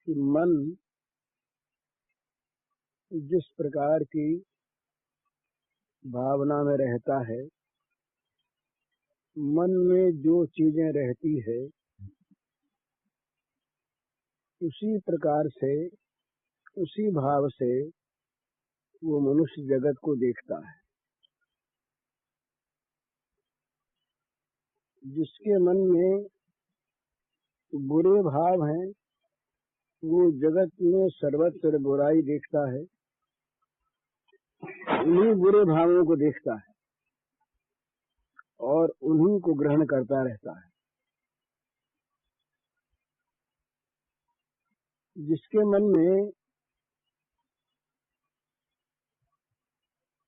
कि मन जिस प्रकार की भावना में रहता है, मन में जो चीजें रहती है उसी प्रकार से, उसी भाव से वो मनुष्य जगत को देखता है। जिसके मन में बुरे भाव हैं वो जगत में सर्वत्र बुराई देखता है, उन्हीं बुरे भावों को देखता है और उन्हीं को ग्रहण करता रहता है। जिसके मन में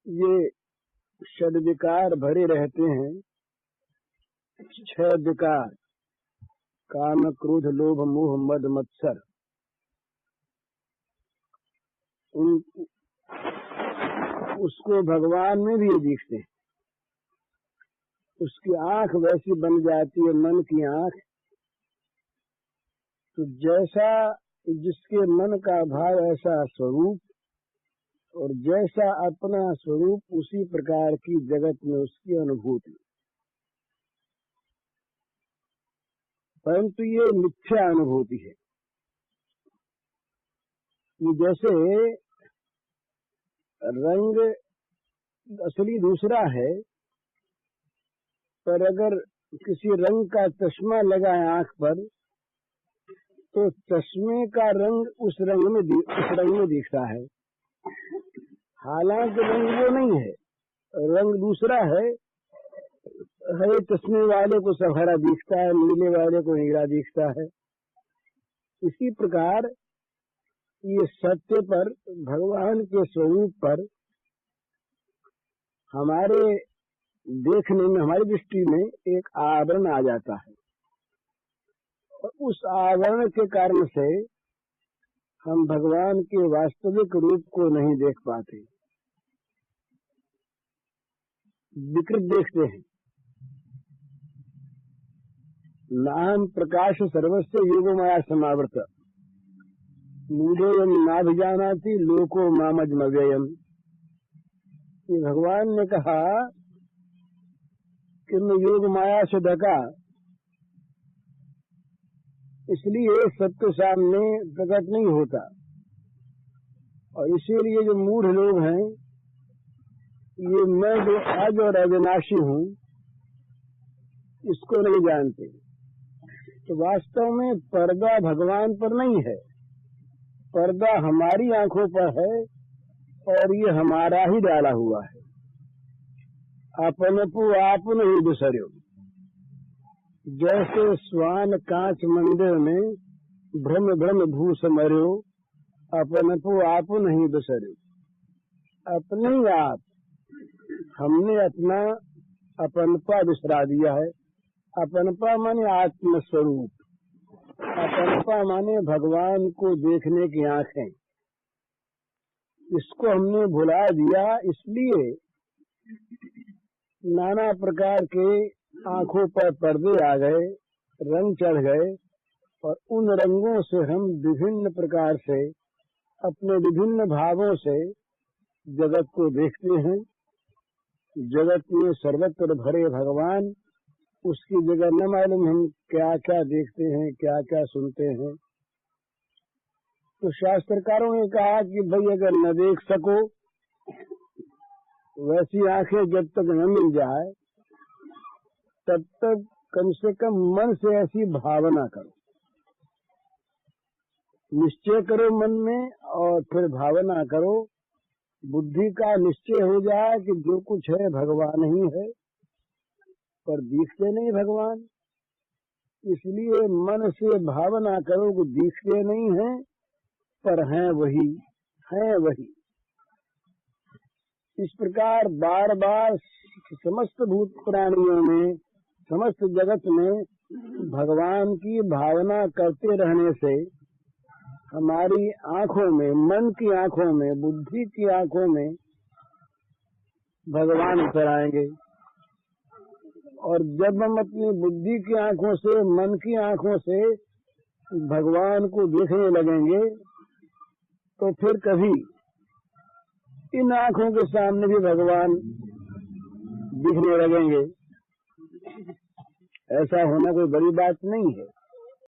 ये षड्विकार भरे रहते हैं, 6 विकार, काम क्रोध लोभ मोह मद मत्सर, उसको भगवान में भी दिखते हैं। उसकी आंख वैसी बन जाती है, मन की आंख। तो जैसा जिसके मन का भाव ऐसा स्वरूप, और जैसा अपना स्वरूप उसी प्रकार की जगत में उसकी अनुभूति। परंतु ये मिथ्या अनुभूति है। ये जैसे रंग असली दूसरा है, पर अगर किसी रंग का चश्मा लगाए आंख पर तो चश्मे का रंग उस रंग में दिखता है। हालांकि रंग वो नहीं है, रंग दूसरा है। हरे चश्मे वाले को सब हरा दिखता है, नीले वाले को नीला दिखता है। इसी प्रकार ये सत्य पर, भगवान के स्वरूप पर हमारे देखने में, हमारी दृष्टि में एक आवरण आ जाता है, और उस आवरण के कारण से हम भगवान के वास्तविक रूप को नहीं देख पाते, विकृत देखते हैं। नाम प्रकाश सर्वस्य योगमाया समावृत, मूढ़ोऽयं नाभिजानाति लोको मामजमव्ययम्। ये भगवान ने कहा कि मैं योग माया से ढका, इसलिए सत्य सामने प्रकट नहीं होता। और इसीलिए जो मूढ़ लोग हैं, ये मैं जो आज और अविनाशी हूँ इसको नहीं जानते। तो वास्तव में पर्दा भगवान पर नहीं है, पर्दा हमारी आंखों पर है, और ये हमारा ही डाला हुआ है। अपनपु आपन ही बिसर्यो, जैसे स्वान कांच मंदिर में भ्रम भ्रम भूस मर्यो, अपनपु आपन ही बिसर्यो। अपने ही आप, हमने अपना अपनपा बिसरा दिया है। अपनपा माने आत्मस्वरूप, अपनपा माने भगवान को देखने की आंखें। इसको हमने भुला दिया, इसलिए नाना प्रकार के आंखों पर पर्दे आ गए, रंग चढ़ गए, और उन रंगों से हम विभिन्न प्रकार से, अपने विभिन्न भावों से जगत को देखते हैं। जगत में सर्वत्र भरे भगवान, उसकी जगह न मालूम हम क्या क्या देखते हैं, क्या क्या सुनते हैं। तो शास्त्रकारों ने कहा कि भाई अगर न देख सको, वैसी आंखें जब तक न मिल जाए, तब तक कम से कम मन से ऐसी भावना करो, निश्चय करो मन में, और फिर भावना करो। बुद्धि का निश्चय हो जाए कि जो कुछ है भगवान ही है, पर दिखते नहीं भगवान। इसलिए मन से भावना करो कि दिखते नहीं है, पर हैं वही, हैं वही। इस प्रकार बार बार समस्त भूत प्राणियों में, समस्त जगत में भगवान की भावना करते रहने से हमारी आंखों में, मन की आंखों में, बुद्धि की आंखों में भगवान उतर आएंगे। और जब हम अपनी बुद्धि की आंखों से, मन की आंखों से भगवान को देखने लगेंगे तो फिर कभी इन आंखों के सामने भी भगवान दिखने लगेंगे। ऐसा होना कोई बड़ी बात नहीं है।